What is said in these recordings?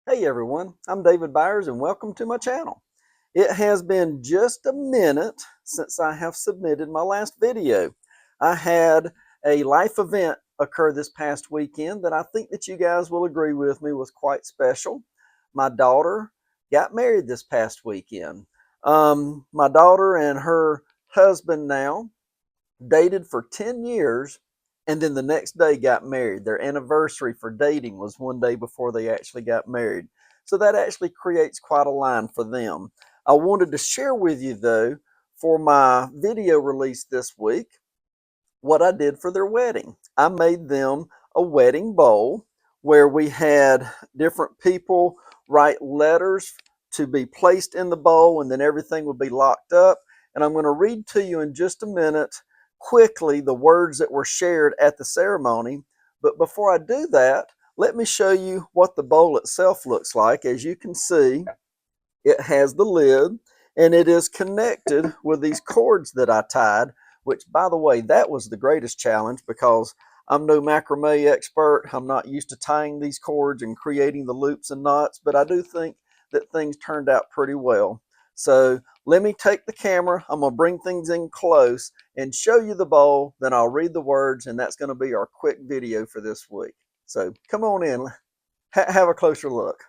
Hey everyone, I'm David Byers and welcome to my channel. It has been just a minute since I have submitted my last video. I had a life event occur this past weekend that I think that you guys will agree with me was quite special. My daughter got married this past weekend. My daughter and her husband now dated for 10 years, and then the next day got married. Their anniversary for dating was one day before they actually got married. So that actually creates quite a line for them. I wanted to share with you, though, for my video release this week, what I did for their wedding. I made them a wedding bowl where we had different people write letters to be placed in the bowl, and then everything would be locked up. And I'm going to read to you in just a minute quickly the words that were shared at the ceremony. But before I do that, let me show you what the bowl itself looks like. As you can see, it has the lid, and it is connected with these cords that I tied, which, by the way, that was the greatest challenge because I'm no macrame expert. I'm not used to tying these cords and creating the loops and knots, but I do think that things turned out pretty well. So let me take the camera. I'm going to bring things in close and show you the bowl. Then I'll read the words, and that's going to be our quick video for this week. So come on in, have a closer look.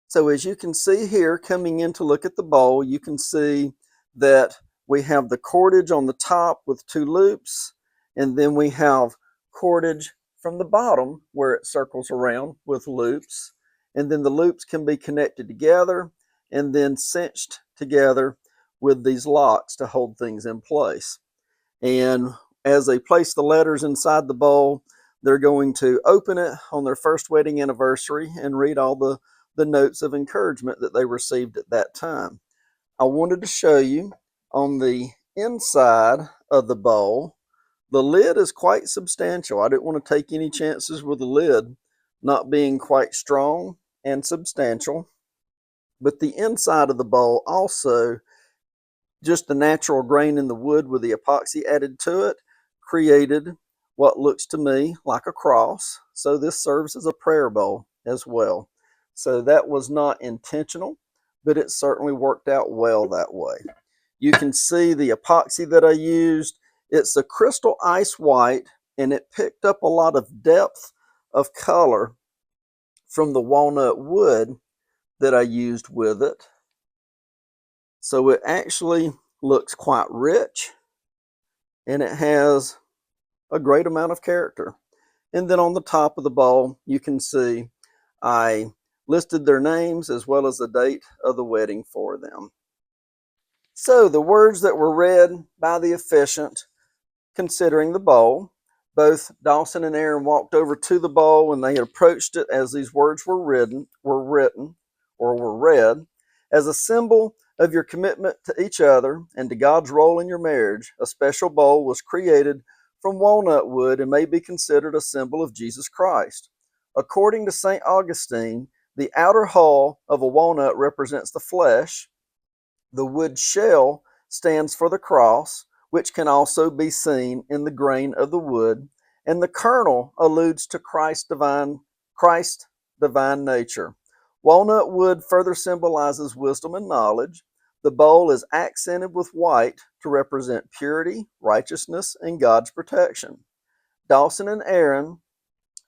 So as you can see here, coming in to look at the bowl, you can see that we have the cordage on the top with two loops, and then we have cordage from the bottom where it circles around with loops, and then the loops can be connected together and then cinched together with these locks to hold things in place. And as they place the letters inside the bowl, they're going to open it on their first wedding anniversary and read all the notes of encouragement that they received at that time. I wanted to show you on the inside of the bowl, the lid is quite substantial. I didn't want to take any chances with the lid not being quite strong and substantial. But the inside of the bowl also, just the natural grain in the wood with the epoxy added to it, created what looks to me like a cross. So this serves as a prayer bowl as well. So that was not intentional, but it certainly worked out well that way. You can see the epoxy that I used. It's a crystal ice white, and it picked up a lot of depth of color from the walnut wood that I used with it. So it actually looks quite rich, and it has a great amount of character. And then on the top of the bowl, you can see I listed their names as well as the date of the wedding for them. So the words that were read by the officiant considering the bowl, both Dawson and Aaron walked over to the bowl and they approached it as these words were written or were read. As a symbol of your commitment to each other and to God's role in your marriage, a special bowl was created from walnut wood and may be considered a symbol of Jesus Christ. According to St. Augustine, the outer hull of a walnut represents the flesh, the wood shell stands for the cross, which can also be seen in the grain of the wood, and the kernel alludes to Christ's divine nature. Walnut wood further symbolizes wisdom and knowledge. The bowl is accented with white to represent purity, righteousness, and God's protection. Dawson and Aaron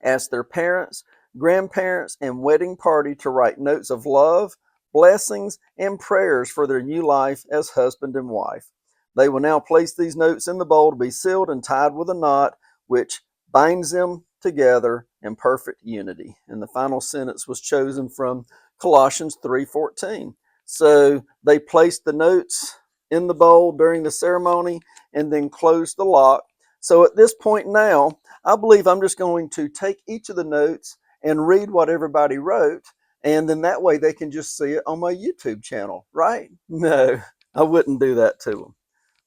asked their parents, grandparents, and wedding party to write notes of love, blessings, and prayers for their new life as husband and wife. They will now place these notes in the bowl to be sealed and tied with a knot, which binds them together in perfect unity. And the final sentence was chosen from Colossians 3:14. So they placed the notes in the bowl during the ceremony and then closed the lock. So at this point now, I believe I'm just going to take each of the notes and read what everybody wrote, and then that way they can just see it on my YouTube channel, right? No, I wouldn't do that to them.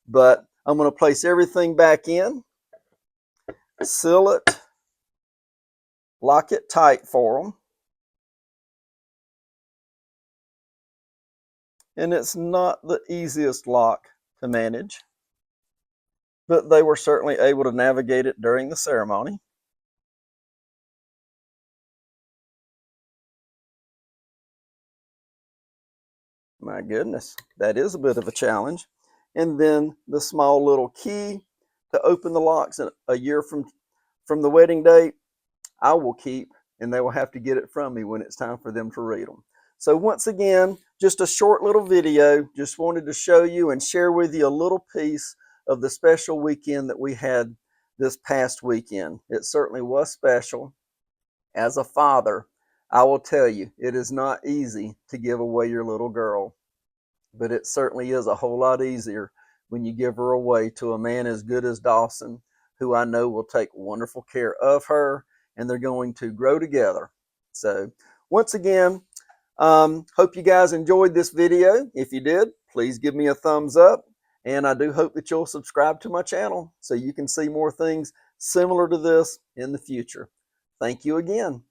But I'm going to place everything back in, seal it, lock it tight for them. And it's not the easiest lock to manage, but they were certainly able to navigate it during the ceremony. My goodness, that is a bit of a challenge. And then the small little key to open the locks a year from the wedding date, I will keep, and they will have to get it from me when it's time for them to read them. So once again, just a short little video. Just wanted to show you and share with you a little piece of the special weekend that we had this past weekend. It certainly was special. As a father, I will tell you, it is not easy to give away your little girl, but it certainly is a whole lot easier when you give her away to a man as good as Dawson, who I know will take wonderful care of her, and they're going to grow together. So once again, hope you guys enjoyed this video. If you did, please give me a thumbs up, and I do hope that you'll subscribe to my channel so you can see more things similar to this in the future. Thank you again.